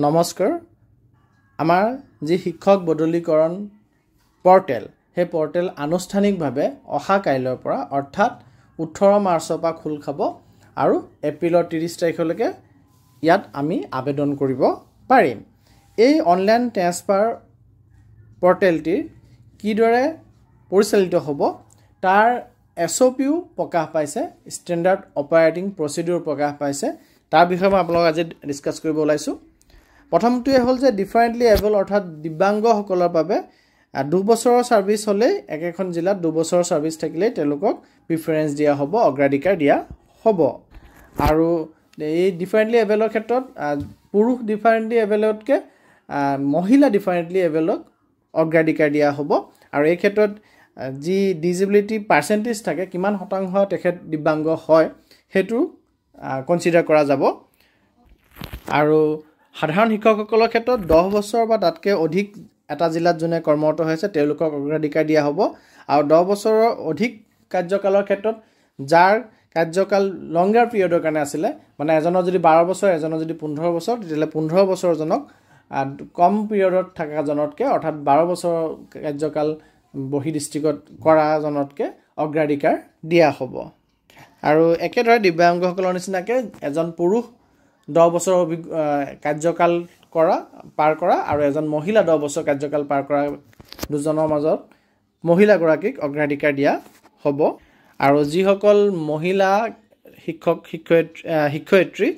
নমস্কাৰ আমাৰ যি শিক্ষক বদলীকৰণ পৰ্টেল সেই পৰ্টেল আনুষ্ঠানিকভাৱে অহা কাইলৈৰ পৰা অৰ্থাৎ 18 মাৰ্চৰ পৰা খোল খাব আৰু এপ্ৰিলৰ 30 তাৰিখলৈকে ইয়াত আমি আবেদন কৰিব পাৰিম এই অনলাইন ট্ৰান্সফাৰ পৰ্টেলটি কিদৰে পৰিচালিত হ'ব তাৰ এছঅপিও প্ৰকাশ পাইছে ষ্টেণ্ডাৰ্ড অপাৰেটিং প্ৰচিডিউৰ প্ৰকাশ পাইছে তাৰ বিষয়ে মই আপোনালোকক আজি ডিসকাস কৰিব ওলাইছো প্ৰথমটোৱে হ'ল যে ডিফাৰেন্টলি এবল অৰ্থাৎ দিব্যাংগসকলৰ বাবে 2 বছৰৰ সাৰ্ভিস হলে একেখন জিলাত 2 বছৰৰ সাৰ্ভিস থাকিলে তেওঁলোকক প্ৰিফাৰেন্স দিয়া হ'ব অগ্ৰাধিকাৰ দিয়া হ'ব আৰু এই ডিফাৰেন্টলি এবলৰ ক্ষেত্ৰত পুৰুষ ডিফাৰেন্টলি এবলতকে মহিলা ডিফাৰেন্টলি এবলক অগ্ৰাধিকাৰ দিয়া হ'ব আৰু এই ক্ষেত্ৰত যি ডিসেবিলিটি পাৰ্সেন্টেজ থাকে কিমান শতাংশ তেখেত দিব্যাংগ হয় হেতু কনসিডাৰ কৰা যাব আৰু সাধাৰণ শিক্ষকসকলৰ ক্ষেত্ৰত 10 বছৰ বা তাতকৈ অধিক এটা জিলাত জনে কৰ্মৰত হৈছে তেওঁলোকক অগ্ৰাধিকাৰ দিয়া হ'ব আৰু 10 বছৰৰ অধিক কাৰ্যকালৰ ক্ষেত্ৰত যাৰ কাৰ্যকাল লংগাৰ পিৰিয়ডৰ কাৰণে আছিল মানে এজনৰ যদি 12 বছৰ এজনৰ যদি 15 বছৰ তেতিয়ালে 15 বছৰ জনক কম পিৰিয়ডত থকা জনতকে অৰ্থাৎ 12 বছৰ কাৰ্যকাল বহি ডিস্ট্ৰিক্টত কৰা জনতকে অগ্ৰাধিকাৰ দিয়া হ'ব আৰু একেদৰে দিব্যাংগসকলৰ নিচিনাকে এজন পুৰুষ 10 বছৰ কাৰ্যকাল পাৰ কৰা আৰু এজন মহিলা 10 বছৰ কাৰ্যকাল পাৰ কৰা দুজনৰ মাজত মহিলা গৰাকীক অগ্ৰাধিকাৰ দিয়া হ'ব আৰু যিসকল মহিলা শিক্ষক শিক্ষয়িত্ৰী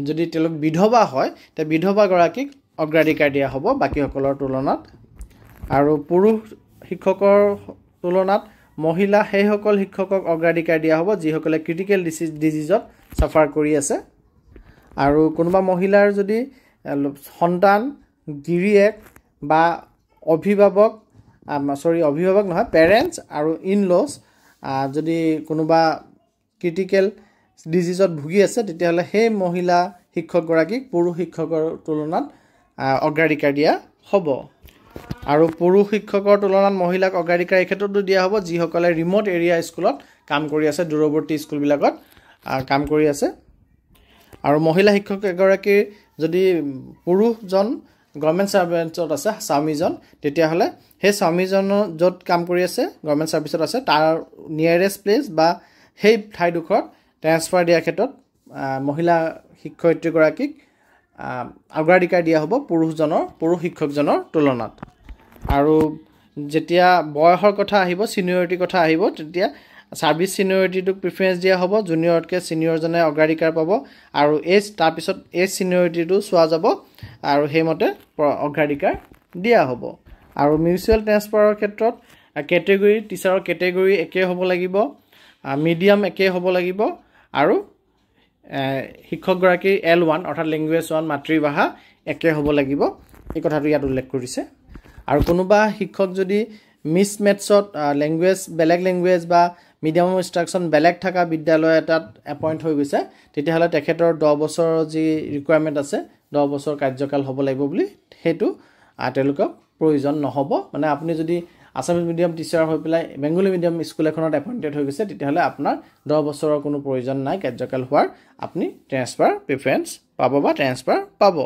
যদি তেওঁলোক বিধৱা হয় তে বিধৱা গৰাকীক অগ্ৰাধিকাৰ দিয়া হ'ব বাকি সকলৰ তুলনাত আৰু পুৰুষ শিক্ষকৰ তুলনাত মহিলা হেসকল শিক্ষকক অগ্ৰাধিকাৰ দিয়া হ'ব যিসকলে ক্ৰিটিকেল ডিজিজত সাফাৰ কৰি আছে আৰু কোনোবা মহিলাৰ যদি সন্তান গিৰিয়েক বা অভিভাৱক নহয় পেৰেন্টস আৰু ইনলস যদি কোনোবা ক্ৰিটিকেল ডিজিজত ভুগি আছে তেতিয়াহলে সেই মহিলা শিক্ষক গৰাকীক পুৰুষ শিক্ষকৰ তুলনাত অগ্ৰাধিকাৰ দিয়া হ'ব আৰু পুৰুষ শিক্ষকৰ তুলনাত মহিলাক অগ্ৰাধিকাৰ এই ক্ষেত্ৰতো দিয়া হ'ব যিসকলে ৰিমোট এৰিয়া স্কুলত কাম কৰি আছে দূৰৱৰ্তী স্কুলবিলাকত কাম কৰি আছে আৰু মহিলা শিক্ষক এগৰাকীৰ যদি পুৰুষজন গভৰ্ণমেণ্ট সাৰ্ভিসত আছে স্বামীজন তেতিয়াহলে সেই স্বামীজন যত কাম কৰি আছে গভৰ্ণমেণ্ট সাৰ্ভিসত আছে তাৰ নিয়াৰেষ্ট প্লেস বা সেই ঠাইডোখৰত ট্ৰান্সফাৰ দিয়া ক্ষেত্ৰত মহিলা শিক্ষয়িত্ৰী গৰাকীক অগ্ৰাধিকাৰ দিয়া হ'ব পুৰুষ শিক্ষকজনৰ তুলনাত আৰু যেতিয়া বয়সৰ কথা আহিব সিনিয়ৰিটি কথা আহিব তেতিয়া সাৰ্ভিস সিনিয়ৰিটিটোক প্ৰিফাৰেন্স দিয়া হ'ব জুনিয়ৰতকে সিনিয়ৰজনে অগ্ৰাধিকাৰ পাব আৰু এজ তাৰ পিছত এজ সিনিয়ৰিটিটো চোৱা যাব আৰু হেমতে অগ্ৰাধিকাৰ দিয়া হ'ব আৰু মিউচুৱেল ট্ৰান্সফাৰৰ ক্ষেত্ৰত ক্যাটেগৰী টিচাৰৰ ক্যাটেগৰী একে হ'ব লাগিব মিডিয়াম একে হ'ব লাগিব আৰু শিক্ষক গৰাকীৰ L1 অৰ্থাৎ ল্যাঙ্গুৱেজ 1 মাতৃভাষা একে হ'ব লাগিব এই কথাটো ইয়াত উল্লেখ কৰিছে আৰু কোনোবা শিক্ষক যদি মিসমেটছত ল্যাঙ্গুৱেজ বেলেগ ল্যাঙ্গুৱেজ বা মিডিয়াম ইনষ্ট্ৰাকচন বেলেগ থকা বিদ্যালয় এটাত এপইন্ট হৈ গৈছে তেতিয়াহলে তেখেতৰ 10 বছৰৰ যি ৰিকুৱাৰমেন্ট আছে 10 বছৰ কাৰ্যকাল হ'ব লাগিব বুলি হেতু তেওঁলোকক প্ৰয়োজন নহব মানে আপুনি যদি আসামিজ মিডিয়াম টিচাৰ হৈ পেলাই বেঙ্গলী মিডিয়াম স্কুল এখনত এপইন্টেড হৈ গৈছে তেতিয়াহলে আপোনাৰ 10 বছৰৰ কোনো প্ৰয়োজন নাই কাৰ্যকাল হোৱাৰ আপুনি ট্ৰান্সফাৰ প্ৰিফাৰেন্স পাব বা ট্ৰান্সফাৰ পাব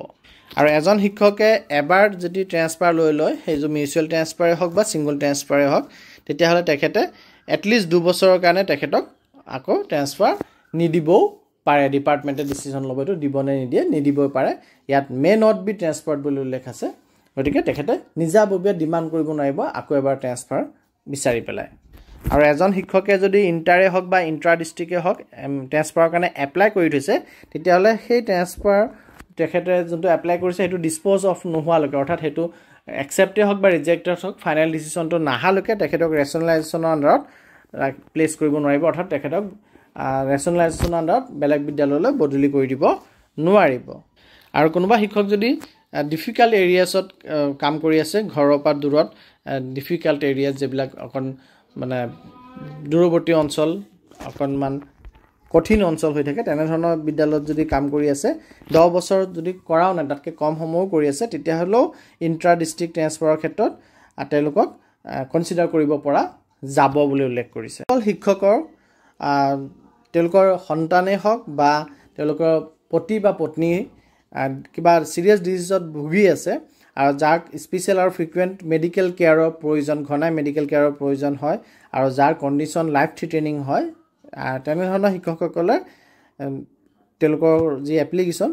আৰু এজন শিক্ষকে এবাৰ যদি ট্ৰান্সফাৰ লৈ লয় সেই যে মিউচুৱেল ট্ৰান্সফাৰে হওক বা সিঙ্গল ট্ৰান্সফাৰে হওক তেতিয়াহলে তেখেতে এটলিষ্ট 2 বছৰৰ কাৰণে তেখেতক আকৌ ট্ৰান্সফাৰ নিদিবও পাৰে ডিপাৰ্টমেন্টে ডিসিশন লবটো দিবনে নিদিবও পাৰে ইয়াত মে নট বি ট্ৰান্সফাৰ্ড বুলি উল্লেখ আছে গতিকে তেখেতে নিজাববীয়া ডিমান্ড কৰিব নোৱাৰিব আকৌ এবাৰ ট্ৰান্সফাৰ বিচাৰি পেলাই আৰু এজন শিক্ষকে যদি ইন্টাৰে হওক বা ইন্ট্ৰা ডিস্ট্ৰিক্টে হওক ট্ৰান্সফাৰৰ কাৰণে এপ্লাই কৰি থৈছে তেতিয়াহলে সেই ট্ৰান্সফাৰ তেখেতে যোনটো এপ্লাই কৰিছে হেতু ডিসপোজ অফ নোহোৱালৈকে অৰ্থাৎ হেতু একসেপ্টে হওক বা ৰিজেক্টেড হওক ফাইনাল ডিসিশনটো নাহালৈকে তেখেতক ৰেশনালাইজেচনৰ আন্ডাৰত প্লেস কৰিব নোৱাৰিব অৰ্থাৎ তেখেতক ৰেশনালাইজেচনৰ আন্ডাৰত বেলেগ বিদ্যালয়লৈ বদলি কৰি দিব নোৱাৰিব আৰু কোনোবা শিক্ষক যদি ডিফিকাল্ট এৰিয়াছত কাম কৰি আছে ঘৰৰ পৰা দূৰত ডিফিকাল্ট এৰিয়াত যেবিলাক অকন মানে দূৰৱৰ্তী অঞ্চল অকনমান কঠিন অঞ্চল হৈ থাকে তেনে ধৰণৰ বিদ্যালয়ত যদি কাম কৰি আছে 10 বছৰ যদি কৰাও না তাতকে কম সময় কৰি আছে তেতিয়াহলে ইন্ট্ৰা ডিস্ট্ৰিক্ট ট্ৰান্সফাৰৰ ক্ষেত্ৰত তেওঁলোকক কনসিডাৰ কৰিব পৰা যাব বুলি উল্লেখ কৰিছে শিক্ষকৰ তেওঁলোকৰ সন্তানে হওক বা তেওঁলোকৰ পতি বা পত্নী কিবা সিৰিয়াছ ডিজিজত ভুগি আছে আৰু যাক স্পেচিয়েল আৰু ফ্ৰিকুৱেণ্ট মেডিকেল কেয়াৰৰ প্ৰয়োজন ঘনাই মেডিকেল কেয়াৰৰ প্ৰয়োজন হয় আৰু যাৰ কণ্ডিশ্যন লাইফ থ্ৰেটেনিং হয় তেনেধৰণৰ শিক্ষকসকলে তেওঁলোকৰ যি এপ্লিকেশ্যন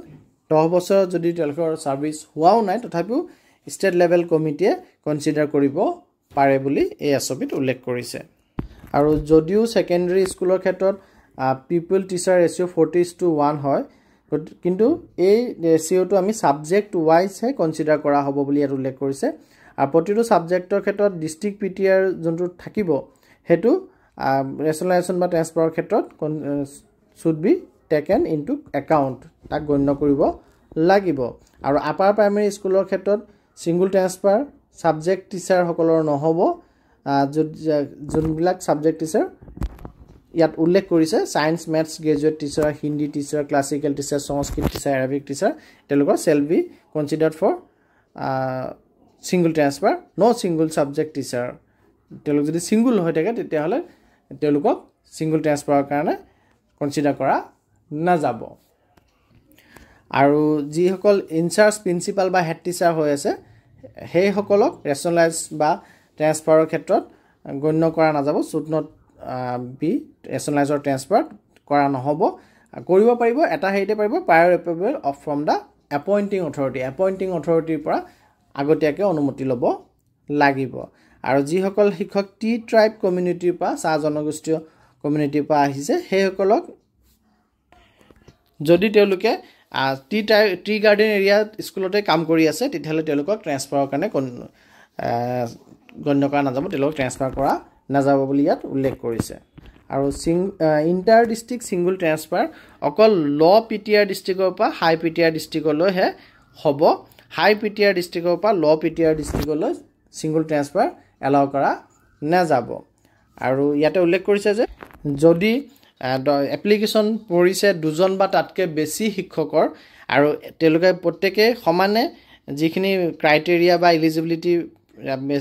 10 বছৰ যদি তেওঁলোকৰ ছাৰ্ভিচ হোৱাও নাই তথাপিও ষ্টেট লেভেল কমিটিয়ে কনচিডাৰ কৰিব পাৰে বুলি এই এছঅপিত উল্লেখ কৰিছে আৰু যদিও সেকেন্ডাৰী স্কুলৰ ক্ষেত্ৰত পিপল টিচাৰ ৰেচিও 40:1 হয় কিন্তু এই ৰেচিওটো আমি সাবজেক্ট ওয়াইজ হে কনচিডাৰ কৰা হ'ব বুলি ইয়াত উল্লেখ কৰিছে আৰু প্ৰতিটো সাবজেক্টৰ ক্ষেত্ৰত ডিস্ট্ৰিক্ট পিটিআৰ যোনটো থাকিব হেতু ৰেচনেলাইজেশ্যন বা ট্ৰান্সফাৰৰ ক্ষেত্ৰত should be taken into account তাক গণ্য কৰিব লাগিব আৰু আপাৰ প্ৰাইমেৰী স্কুলৰ ক্ষেত্ৰত সিঙ্গল ট্ৰান্সফাৰ সাবজেক্ট টিচাৰ সকলৰ নহব যোনবিলাক সাবজেক্ট টিচাৰ ইয়াত উল্লেখ কৰিছে science maths graduate teacher Hindi teacher classical teacher Sanskrit teacher Arabic teacher তেওঁলোকৰ shall be considered for single transfer no single subject teacher তেওঁলোক যদি সিঙ্গল হৈ থাকে তেতিয়া হলে তেওঁলোকক সিঙ্গল ট্ৰান্সফাৰৰ কাৰণে কনসিডাৰ কৰা না যাব আৰু যি সকল ইনচাৰ্জ প্ৰিন্সিপাল বা হেড টিচাৰ হৈ আছে সেই সকলক ৰেচনেলাইজ বা ট্ৰান্সফাৰৰ ক্ষেত্ৰত গণ্য কৰা না যাব should not be rationalize or transfer কৰা নহব কৰিব পাৰিব এটা হেইতে পাৰিব prior approval of from the appointing অথৰিটিৰ পৰা আগতীয়াকৈ অনুমতি ল'ব লাগিব আৰু যি সকল শিক্ষক টি ট্ৰাইব কমিউনিটিৰ পৰা চাহ জনগোষ্ঠীয় কমিউনিটিৰ পৰা আহিছে সেই সকলক যদি তেওঁলোকে টি গাৰ্ডেন এৰিয়াত স্কুলতে কাম কৰি আছে তেতিয়াহলে তেওঁলোকক ট্ৰান্সফাৰৰ কাৰণে গণ্য কৰা না যাব তেওঁলোকক ট্ৰান্সফাৰ কৰা না যাব বুলি ইয়াত উল্লেখ কৰিছে আৰু ইন্টাৰ ডিস্ট্ৰিক্ট সিঙ্গল ট্ৰান্সফাৰ অকল ল পিটিআৰ ডিস্ট্ৰিক্টৰ পৰা হাই পিটিআৰ ডিস্ট্ৰিক্টলৈ হে হ'ব হাই পিটিআৰ ডিস্ট্ৰিক্টৰ পৰা ল পিটিআৰ ডিস্ট্ৰিক্টলৈ সিঙ্গল ট্ৰান্সফাৰ এলাউ কৰা না যাব আৰু ইয়াতে উল্লেখ কৰিছে যে যদি এপ্লিকেশন পৰিছে দুজন বা তাতকৈ বেছি শিক্ষকৰ আৰু তেওঁলোকে প্ৰত্যেকে সমানে যিখিনি ক্ৰাইটেৰিয়া বা এলিজিবিলিটি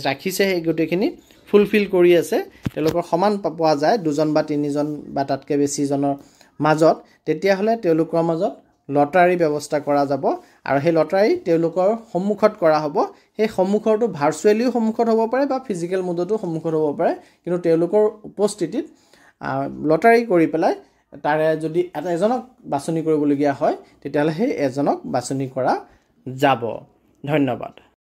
ৰাখিছে সেই গোটেইখিনি ফুলফিল কৰি আছে তেওঁলোকৰ সমান পোৱা যায় দুজন বা তিনিজন বা তাতকৈ বেছি জনৰ মাজত তেতিয়া হলে তেওঁলোকৰ মাজত লটাৰী ব্যৱস্থা কৰা যাব আৰু সেই লটাৰী তেওঁলোকৰ সন্মুখত কৰা হ'ব সেই সন্মুখৰটো ভাৰ্চুৱেলিও সন্মুখত হ'ব পাৰে বা ফিজিক্যাল মোডতো সন্মুখত হ'ব পাৰে কিন্তু তেওঁলোকৰ উপস্থিতিত লটাৰী কৰি পেলাই তাৰে যদি এজনক বাছনি কৰিবলগীয়া হয় তেতিয়াহলে সেই এজনক বাছনি কৰা যাব ধন্যবাদ